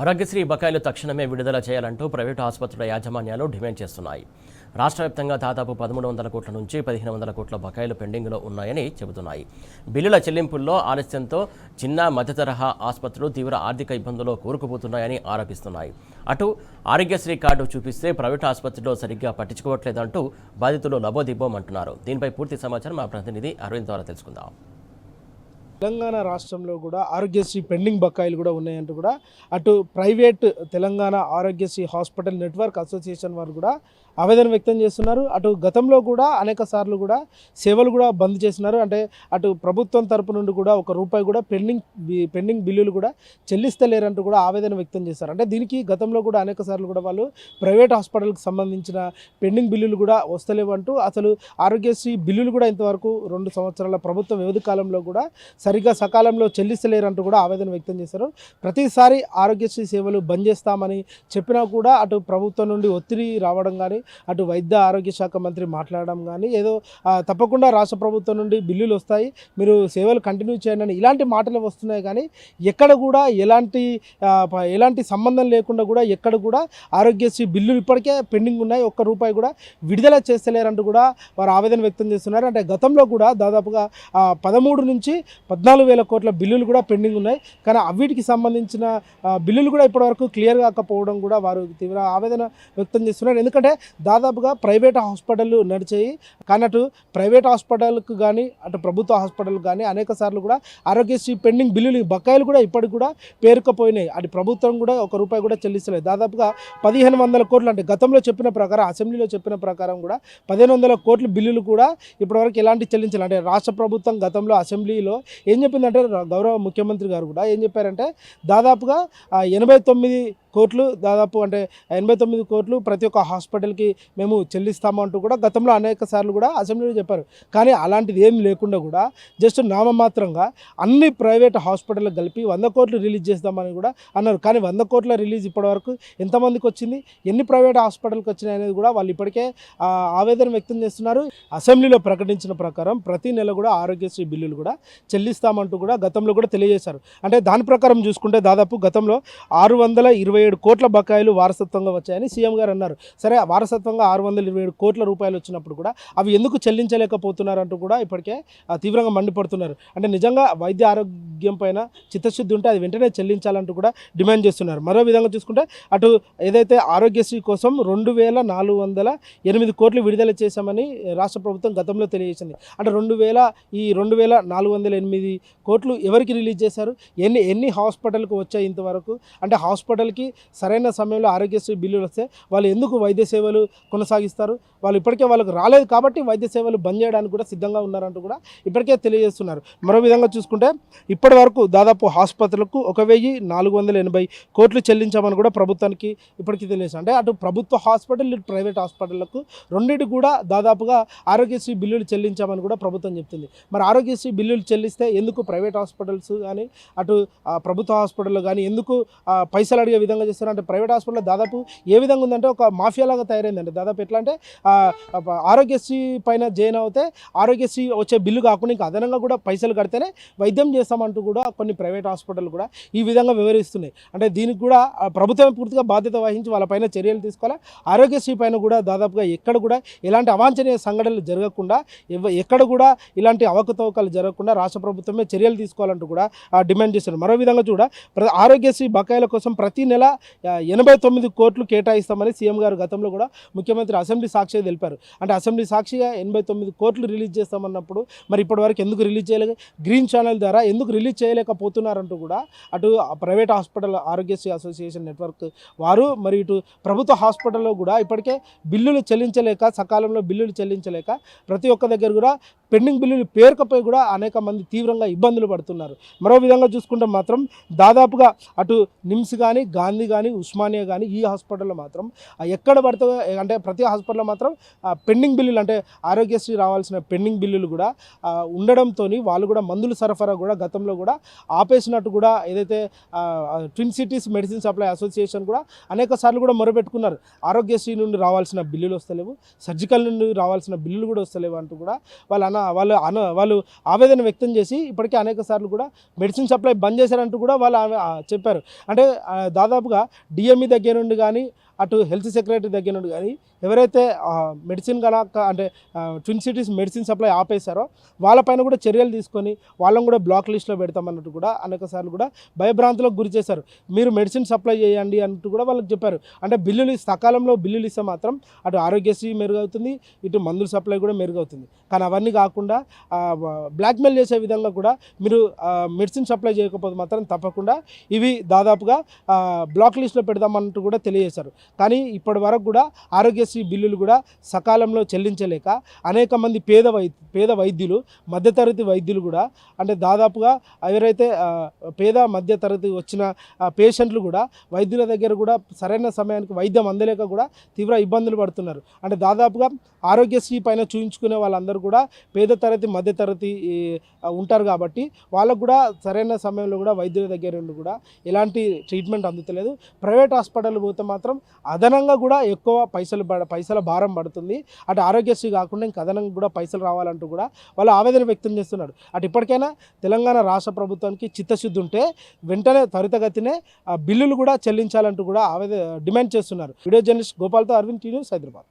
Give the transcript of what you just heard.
ఆరోగ్యశ్రీ బకాయిలు తక్షణమే విడుదల చేయాలంటూ ప్రైవేటు ఆసుపత్రుల యాజమాన్యాలు డిమాండ్ చేస్తున్నాయి. రాష్ట్ర వ్యాప్తంగా దాదాపు 1300 కోట్ల నుంచి 1500 కోట్ల బకాయిలు పెండింగ్లో ఉన్నాయని చెబుతున్నాయి. బిల్లుల చెల్లింపుల్లో ఆలస్యంతో చిన్న మధ్యతరహా ఆసుపత్రులు తీవ్ర ఆర్థిక ఇబ్బందుల్లో కూరుకుపోతున్నాయని ఆరోపిస్తున్నాయి. అటు ఆరోగ్యశ్రీ కార్డు చూపిస్తే ప్రైవేటు ఆసుపత్రిలో సరిగ్గా పట్టించుకోవట్లేదంటూ బాధితులు లబోదిబ్బోమంటున్నారు. దీనిపై పూర్తి సమాచారం మా ప్రతినిధి అరవింద్ ద్వారా తెలుసుకుందాం. తెలంగాణ రాష్ట్రంలో కూడా ఆరోగ్యశ్రీ పెండింగ్ బకాయిలు కూడా ఉన్నాయంటూ కూడా అటు private Telangana Aarogyasri hospital network association వారు కూడా ఆవేదన వ్యక్తం చేస్తున్నారు. అటు గతంలో కూడా అనేక సార్లు కూడా సేవలు కూడా బంద్ చేస్తున్నారు. అంటే అటు ప్రభుత్వం తరపు నుండి కూడా ₹1 కూడా పెండింగ్ బిల్లులు కూడా చెల్లిస్తలేరంటూ కూడా ఆవేదన వ్యక్తం చేస్తారు. అంటే దీనికి గతంలో కూడా అనేక సార్లు కూడా వాళ్ళు ప్రైవేట్ హాస్పిటల్కి సంబంధించిన పెండింగ్ బిల్లులు కూడా వస్తలేవంటూ అసలు ఆరోగ్యశ్రీ బిల్లులు కూడా ఇంతవరకు 2 సంవత్సరాల ప్రభుత్వ వ్యవధి కాలంలో కూడా సరిగ్గా సకాలంలో చెల్లిస్తలేరంటూ కూడా ఆవేదన వ్యక్తం చేశారు. ప్రతిసారి ఆరోగ్యశ్రీ సేవలు బంద్ చేస్తామని చెప్పినా కూడా అటు ప్రభుత్వం నుండి ఒత్తిడి రావడం కానీ అటు వైద్య ఆరోగ్య శాఖ మంత్రి మాట్లాడడం కానీ ఏదో తప్పకుండా రాష్ట్ర ప్రభుత్వం నుండి బిల్లులు వస్తాయి, మీరు సేవలు కంటిన్యూ చేయండి అని ఇలాంటి మాటలు వస్తున్నాయి. కానీ ఎక్కడ కూడా ఎలాంటి సంబంధం లేకుండా కూడా ఎక్కడ కూడా ఆరోగ్యశ్రీ బిల్లులు ఇప్పటికే పెండింగ్ ఉన్నాయి, ₹1 కూడా విడుదల చేస్తలేరంటూ కూడా వారు ఆవేదన వ్యక్తం చేస్తున్నారు. అంటే గతంలో కూడా దాదాపుగా 13 నుంచి 14,000 కోట్ల బిల్లులు కూడా పెండింగ్ ఉన్నాయి. కానీ వీటికి సంబంధించిన బిల్లులు కూడా ఇప్పటివరకు క్లియర్ కాకపోవడం కూడా వారు తీవ్ర ఆవేదన వ్యక్తం చేస్తున్నారు. ఎందుకంటే దాదాపుగా ప్రైవేట్ హాస్పిటళ్ళు నడిచాయి, కానీ అటు ప్రైవేట్ హాస్పిటల్కు కానీ అటు ప్రభుత్వ హాస్పిటల్కి కానీ అనేక సార్లు కూడా ఆరోగ్యశ్రీ పెండింగ్ బిల్లులు బకాయిలు కూడా ఇప్పటికి కూడా పేరుకుపోయినాయి. అటు ప్రభుత్వం కూడా ₹1 కూడా చెల్లిస్తలేదు. దాదాపుగా 1500 కోట్లు, అంటే గతంలో చెప్పిన ప్రకారం అసెంబ్లీలో చెప్పిన ప్రకారం కూడా 1500 కోట్ల బిల్లులు కూడా ఇప్పటివరకు ఎలాంటి చెల్లించాలి. అంటే రాష్ట్ర ప్రభుత్వం గతంలో అసెంబ్లీలో ఏం చెప్పిందంటే గౌరవ ముఖ్యమంత్రి గారు కూడా ఏం చెప్పారంటే దాదాపుగా 89 కోట్లు దాదాపు అంటే 89 కోట్లు ప్రతి ఒక్క హాస్పిటల్కి మేము చెల్లిస్తామంటూ కూడా గతంలో అనేక సార్లు కూడా అసెంబ్లీలో చెప్పారు. కానీ అలాంటిది ఏం లేకుండా కూడా జస్ట్ నామమాత్రంగా అన్ని ప్రైవేట్ హాస్పిటల్కి కలిపి 100 కోట్లు రిలీజ్ చేస్తామని కూడా అన్నారు. కానీ 100 కోట్ల రిలీజ్ ఇప్పటివరకు ఎంతమందికి వచ్చింది, ఎన్ని ప్రైవేట్ హాస్పిటల్కి వచ్చినాయి అనేది కూడా వాళ్ళు ఇప్పటికే ఆవేదన వ్యక్తం చేస్తున్నారు. అసెంబ్లీలో ప్రకటించిన ప్రకారం ప్రతి నెల కూడా ఆరోగ్యశ్రీ బిల్లులు కూడా చెల్లిస్తామంటూ కూడా గతంలో కూడా తెలియజేశారు. అంటే దాని ప్రకారం చూసుకుంటే దాదాపు గతంలో 627 కోట్ల బకాయిలు వారసత్వంగా వచ్చాయని సీఎం గారు అన్నారు. సరే, వారసత్వంగా 627 కోట్ల రూపాయలు వచ్చినప్పుడు కూడా అవి ఎందుకు చెల్లించలేకపోతున్నారంటూ కూడా ఇప్పటికే తీవ్రంగా మండిపడుతున్నారు. అంటే నిజంగా వైద్య ఆరోగ్యం పైన చిత్తశుద్ధి ఉంటే అది వెంటనే చెల్లించాలంటూ కూడా డిమాండ్ చేస్తున్నారు. మరో విధంగా చూసుకుంటే అటు ఏదైతే ఆరోగ్యశ్రీ కోసం 2408 కోట్లు విడుదల చేశామని రాష్ట్ర ప్రభుత్వం గతంలో తెలియజేసింది. అంటే 2408 కోట్లు ఎవరికి రిలీజ్ చేశారు, ఎన్ని హాస్పిటల్కి వచ్చాయి ఇంతవరకు, అంటే హాస్పిటల్కి సరైన సమయంలో ఆరోగ్యశ్రీ బిల్లులు వస్తే వాళ్ళు ఎందుకు వైద్య సేవలు కొనసాగిస్తారు, వాళ్ళు ఇప్పటికే వాళ్ళకు రాలేదు కాబట్టి వైద్య సేవలు బంద్ చేయడానికి కూడా సిద్ధంగా ఉన్నారంటూ కూడా ఇప్పటికే తెలియజేస్తున్నారు. మరో విధంగా చూసుకుంటే ఇప్పటి వరకు దాదాపు ఆసుపత్రులకు 1480 కోట్లు చెల్లించామని కూడా ప్రభుత్వానికి ఇప్పటికీ తెలియజేస్తారు. అంటే అటు ప్రభుత్వ హాస్పిటల్ ఇటు ప్రైవేట్ హాస్పిటళ్లకు రెండింటి కూడా దాదాపుగా ఆరోగ్యశ్రీ బిల్లులు చెల్లించామని కూడా ప్రభుత్వం చెప్తుంది. మరి ఆరోగ్యశ్రీ బిల్లులు చెల్లిస్తే ఎందుకు ప్రైవేట్ హాస్పిటల్స్ కానీ అటు ప్రభుత్వ హాస్పిటల్లో కానీ ఎందుకు పైసలు అడిగే విధంగా చేస్తారు? అంటే ప్రైవేట్ హాస్పిటల్లో దాదాపు ఏ విధంగా ఉందంటే ఒక మాఫియాలాగా తయారైందండి. దాదాపు ఎట్లా అంటే ఆరోగ్యశ్రీ పైన జాయిన్ అవుతే ఆరోగ్యశ్రీ వచ్చే బిల్లు కాకుండా ఇంకా అదనంగా కూడా పైసలు కడితేనే వైద్యం చేస్తామంటూ కూడా కొన్ని ప్రైవేట్ హాస్పిటల్ కూడా ఈ విధంగా వివరిస్తున్నాయి. అంటే దీనికి కూడా ప్రభుత్వం పూర్తిగా బాధ్యత వహించి వాళ్ళపైన చర్యలు తీసుకోవాలి. ఆరోగ్యశ్రీ పైన కూడా దాదాపుగా ఎక్కడ కూడా ఎలాంటి అవాంఛనీయ సంఘటనలు జరగకుండా, ఎక్కడ కూడా ఇలాంటి అవకతవకలు జరగకుండా రాష్ట్ర ప్రభుత్వమే చర్యలు తీసుకోవాలంటూ కూడా డిమాండ్ చేస్తున్నారు. మరో విధంగా కూడా ఆరోగ్యశ్రీ బకాయిల కోసం ప్రతి నెల 89 కోట్లు కేటాయిస్తామని సీఎం గారు గతంలో కూడా ముఖ్యమంత్రి అసెంబ్లీ సాక్షిగా తెలిపారు. అంటే అసెంబ్లీ సాక్షిగా 89 కోట్లు రిలీజ్ చేస్తామన్నప్పుడు మరి ఇప్పటివరకు ఎందుకు రిలీజ్ చేయలేక, గ్రీన్ ఛానల్ ద్వారా ఎందుకు రిలీజ్ చేయలేకపోతున్నారంటూ కూడా అటు private hospital Aarogyasri association network వారు మరి ఇటు ప్రభుత్వ హాస్పిటల్లో కూడా ఇప్పటికే బిల్లులు చెల్లించలేక, సకాలంలో బిల్లులు చెల్లించలేక ప్రతి ఒక్క దగ్గర కూడా పెండింగ్ బిల్లులు పేరుకపోయి కూడా అనేక మంది తీవ్రంగా ఇబ్బందులు పడుతున్నారు. మరో విధంగా చూసుకుంటే మాత్రం దాదాపుగా అటు నిమ్స్ కానీ, గాంధీ కానీ, ఉస్మానియా కానీ ఈ హాస్పిటల్లో మాత్రం ఎక్కడ పడితే అంటే ప్రతి హాస్పిటల్లో మాత్రం పెండింగ్ బిల్లులు, అంటే ఆరోగ్యశ్రీ రావాల్సిన పెండింగ్ బిల్లులు కూడా ఉండడంతో వాళ్ళు కూడా మందుల సరఫరా కూడా గతంలో కూడా ఆపేసినట్టు కూడా ఏదైతే twin cities medicine supply association కూడా అనేక సార్లు కూడా మొరపెట్టుకున్నారు. ఆరోగ్యశ్రీ నుండి రావాల్సిన బిల్లులు వస్తలేవు, సర్జికల్ నుండి రావాల్సిన బిల్లులు కూడా వస్తలేవు అంటూ కూడా వాళ్ళు వాళ్ళు ఆవేదన వ్యక్తం చేసి ఇప్పటికే అనేక సార్లు కూడా మెడిసిన్ సప్లై బంద్ చేశారంటూ కూడా వాళ్ళు చెప్పారు. అంటే దాదాపుగా డిఎంఈ దగ్గర నుండి కానీ అటు హెల్త్ సెక్రటరీ దగ్గర నుండి కానీ ఎవరైతే మెడిసిన్ కనుక అంటే ట్విన్ సిటీస్ మెడిసిన్ సప్లై ఆపేశారో వాళ్ళపైన కూడా చర్యలు తీసుకొని వాళ్ళని కూడా బ్లాక్ లిస్ట్లో పెడతామన్నట్టు కూడా అనేక సార్లు కూడా భయభ్రాంతులకు గురి చేశారు. మీరు మెడిసిన్ సప్లై చేయండి అంటూ కూడా వాళ్ళకి చెప్పారు. అంటే సకాలంలో బిల్లులు ఇస్తే మాత్రం అటు ఆరోగ్యశ్రీ మెరుగవుతుంది, ఇటు మందుల సప్లై కూడా మెరుగవుతుంది. కానీ అవన్నీ కాకుండా బ్లాక్మెయిల్ చేసే విధంగా కూడా మీరు మెడిసిన్ సప్లై చేయకపోతే మాత్రం తప్పకుండా ఇవి దాదాపుగా బ్లాక్ లిస్ట్లో పెడదామన్నట్టు కూడా తెలియజేశారు. కానీ ఇప్పటి వరకు కూడా ఆరోగ్యశ్రీ బిల్లులు కూడా సకాలంలో చెల్లించలేక అనేక మంది పేద వైద్యులు, మధ్యతరగతి వైద్యులు కూడా అంటే దాదాపుగా ఎవరైతే పేద మధ్యతరగతి వచ్చిన పేషెంట్లు కూడా వైద్యుల దగ్గర కూడా సరైన సమయానికి వైద్యం అందలేక కూడా తీవ్ర ఇబ్బందులు పడుతున్నారు. అంటే దాదాపుగా ఆరోగ్యశ్రీ పైన చూయించుకునే వాళ్ళందరూ కూడా పేద తరగతి మధ్యతరగతి ఉంటారు కాబట్టి వాళ్ళకు కూడా సరైన సమయంలో కూడా వైద్యుల దగ్గర నుండి కూడా ఎలాంటి ట్రీట్మెంట్ అందుతలేదు. ప్రైవేట్ హాస్పిటల్ పోతే మాత్రం అదనంగా కూడా ఎక్కువ పైసల భారం పడుతుంది. అటు ఆరోగ్యశ్రీ కాకుండా ఇంకా అదనంగా కూడా పైసలు రావాలంటూ కూడా వాళ్ళు ఆవేదన వ్యక్తం చేస్తున్నారు. అటు ఇప్పటికైనా తెలంగాణ రాష్ట్ర ప్రభుత్వానికి చిత్తశుద్ధి ఉంటే వెంటనే త్వరితగతినే బిల్లులు కూడా చెల్లించాలంటూ కూడా డిమాండ్ చేస్తున్నారు. వీడియో జర్నలిస్ట్ గోపాల్తో అరవింద్, టీ న్యూస్, హైదరాబాద్.